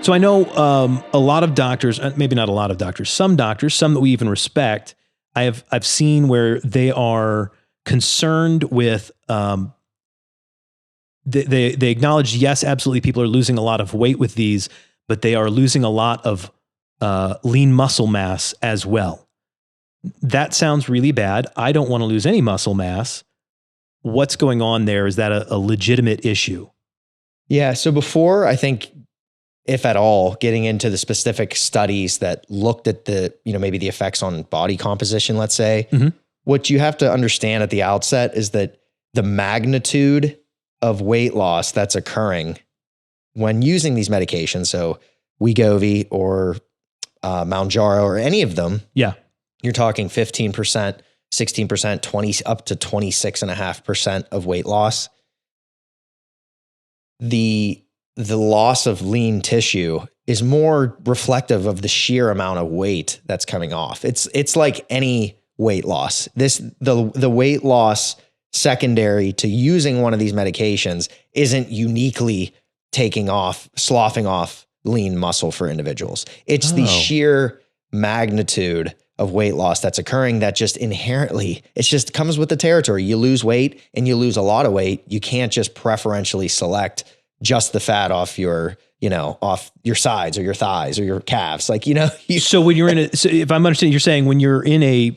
So I know a lot of doctors, maybe not a lot of doctors, some that we even respect, I've seen where they are concerned with, they acknowledge, yes, absolutely, people are losing a lot of weight with these, but they are losing a lot of lean muscle mass as well. That sounds really bad. I don't want to lose any muscle mass. What's going on there? Is that a legitimate issue? Yeah. So before, I think, if at all, getting into the specific studies that looked at the, maybe the effects on body composition, let's say, what you have to understand at the outset is that the magnitude of weight loss that's occurring when using these medications, so Wegovy or Mounjaro or any of them, you're talking 15%, 16%, 20, up to 26.5% of weight loss. The loss of lean tissue is more reflective of the sheer amount of weight that's coming off. It's like any weight loss. The weight loss secondary to using one of these medications isn't uniquely sloughing off lean muscle for individuals. It's the sheer magnitude of weight loss that's occurring that just inherently, it just comes with the territory. You lose weight and you lose a lot of weight. You can't just preferentially select just the fat off your sides or your thighs or your calves. So when you're so if I'm understanding, you're saying when you're in a,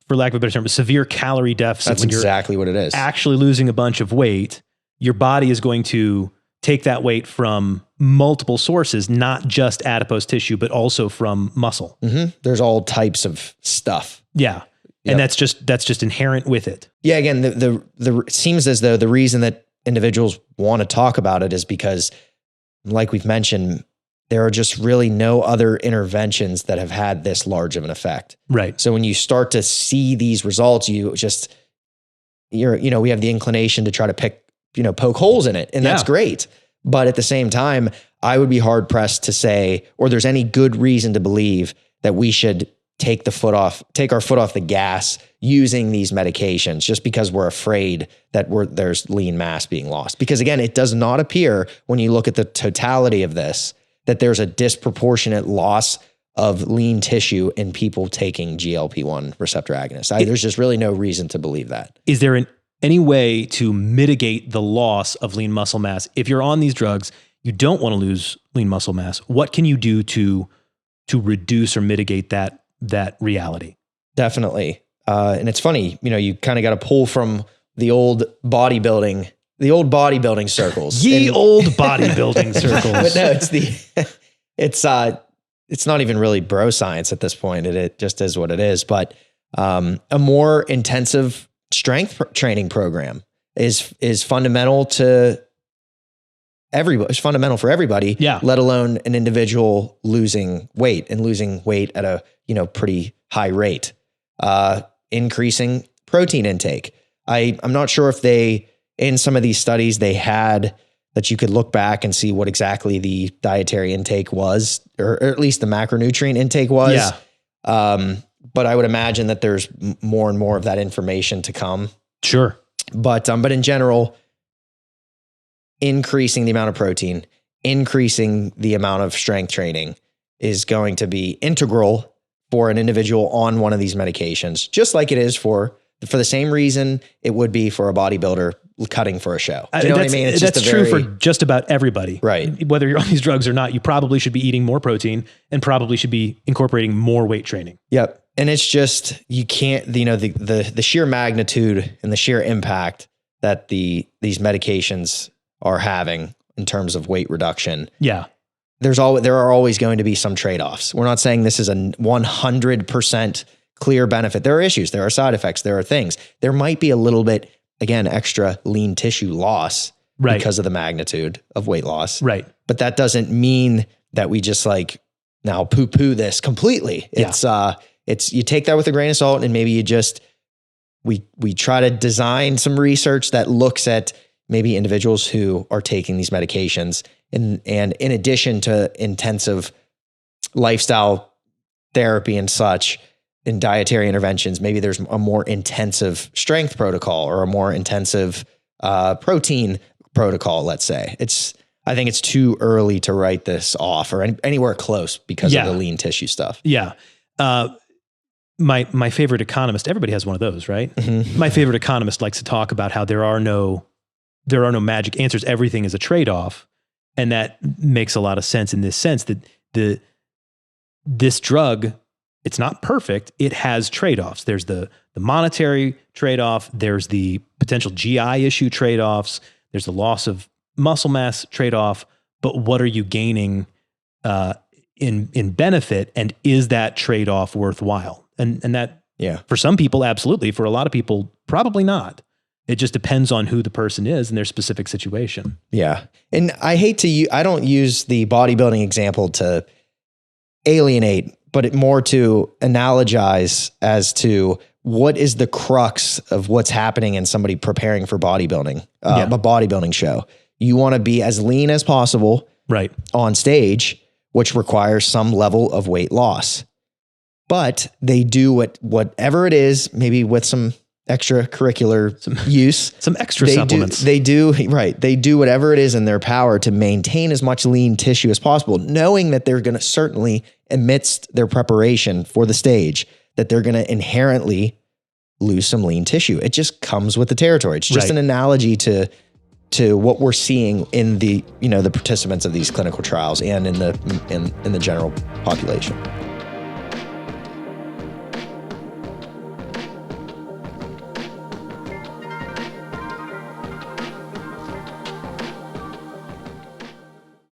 for lack of a better term, a severe calorie deficit, that's exactly what it is. Actually losing a bunch of weight, your body is going to take that weight from multiple sources, not just adipose tissue, but also from muscle. There's all types of stuff. Yeah. Yep. And that's just inherent with it. Yeah. Again, it seems as though the reason that individuals want to talk about it is because, like we've mentioned, there are just really no other interventions that have had this large of an effect. Right. So when you start to see these results, we have the inclination to try to poke holes in it, and that's great. But at the same time, I would be hard pressed to say, or there's any good reason to believe that we should take our foot off the gas using these medications just because we're afraid that there's lean mass being lost. Because again, it does not appear when you look at the totality of this, that there's a disproportionate loss of lean tissue in people taking GLP-1 receptor agonists. There's just really no reason to believe that. Is there any way to mitigate the loss of lean muscle mass? If you're on these drugs, you don't want to lose lean muscle mass. What can you do to reduce or mitigate that reality? Definitely. And it's funny, you kind of got to pull from the old bodybuilding circles. Old bodybuilding circles. But no, it's not even really bro science at this point. It just is what it is. But a more intensive strength training program is fundamental to everybody. It's fundamental for everybody, let alone an individual losing weight at a pretty high rate. Increasing protein intake. I'm not sure if in some of these studies they had that you could look back and see what exactly the dietary intake was, or at least the macronutrient intake was. Yeah. But I would imagine that there's more and more of that information to come. Sure. But in general, increasing the amount of protein, increasing the amount of strength training is going to be integral for an individual on one of these medications, just like it is for the same reason it would be for a bodybuilder cutting for a show. Do you know what I mean? That's true for just about everybody. Right. Whether you're on these drugs or not, you probably should be eating more protein and probably should be incorporating more weight training. Yep. And it's just, you can't, the sheer magnitude and the sheer impact that these medications are having in terms of weight reduction. Yeah. There are always going to be some trade-offs. We're not saying this is a 100% clear benefit. There are issues, there are side effects, there are things. There might be a little bit, again, extra lean tissue loss because of the magnitude of weight loss. Right. But that doesn't mean that we just now poo-poo this completely. It's you take that with a grain of salt, and maybe we try to design some research that looks at maybe individuals who are taking these medications and in addition to intensive lifestyle therapy and such, in dietary interventions, maybe there's a more intensive strength protocol or a more intensive protein protocol, let's say. I think it's too early to write this off or anywhere close because of the lean tissue stuff. Yeah. My favorite economist, everybody has one of those, right? Mm-hmm. My favorite economist likes to talk about how there are no magic answers. Everything is a trade-off. And that makes a lot of sense in this sense that this drug, it's not perfect. It has trade-offs. There's the monetary trade-off. There's the potential GI issue trade-offs. There's the loss of muscle mass trade-off. But what are you gaining in benefit? And is that trade-off worthwhile? And that, for some people, absolutely. For a lot of people, probably not. It just depends on who the person is and their specific situation. Yeah. And I don't use the bodybuilding example to alienate, but more to analogize as to what is the crux of what's happening in somebody preparing for bodybuilding, a bodybuilding show. You want to be as lean as possible on stage, which requires some level of weight loss. But they do whatever it is, maybe with some extracurricular use, some extra supplements. They do whatever it is in their power to maintain as much lean tissue as possible, knowing that they're going to certainly, amidst their preparation for the stage, that they're going to inherently lose some lean tissue. It just comes with the territory. It's just an analogy to what we're seeing in the participants of these clinical trials and in the general population.